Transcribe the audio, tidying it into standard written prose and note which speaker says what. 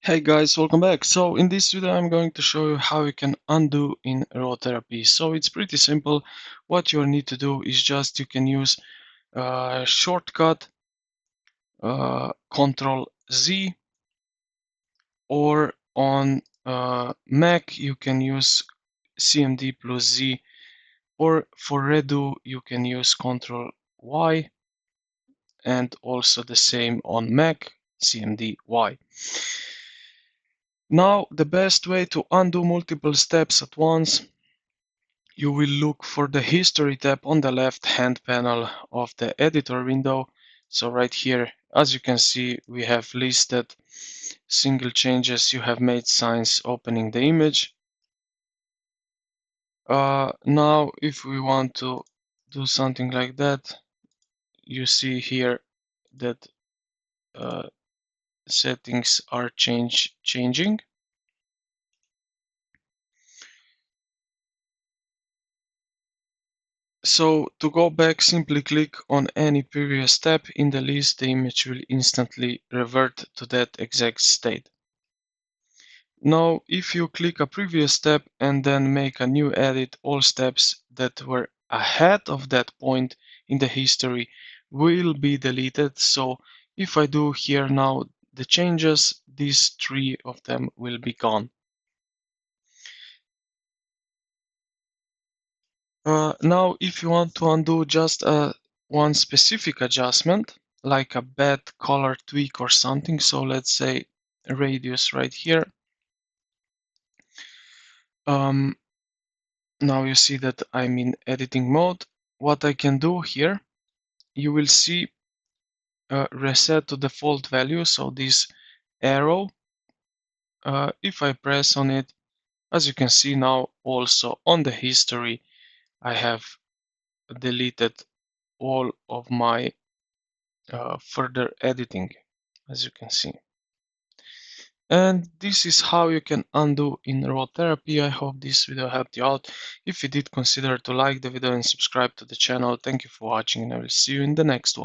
Speaker 1: Hey guys, welcome back. So in this video I'm going to show you how you can undo in RawTherapee. So it's pretty simple. What you need to do is just you can use shortcut Control Z, or on Mac you can use CMD plus Z, or for redo you can use Control Y, and also the same on Mac, CMD Y. Now the best way to undo multiple steps at once, you will look for the History tab on the left hand panel of the editor window. So right here, as you can see, we have listed single changes you have made since opening the image. Now if we want to do something like that, you see here that settings are changing. So to go back, simply click on any previous step in the list. The image will instantly revert to that exact state. Now, if you click a previous step and then make a new edit, all steps that were ahead of that point in the history will be deleted. So if I do here now the changes, these three of them will be gone. Now, if you want to undo just one specific adjustment, like a bad color tweak or something, so let's say radius right here. Now you see that I'm in editing mode. What I can do here, you will see reset to default value. So this arrow, if I press on it, as you can see now also on the history, I have deleted all of my further editing, as you can see. And this is how you can undo in RawTherapee. I hope this video helped you out. If you did, consider to like the video and subscribe to the channel. Thank you for watching, and I will see you in the next one.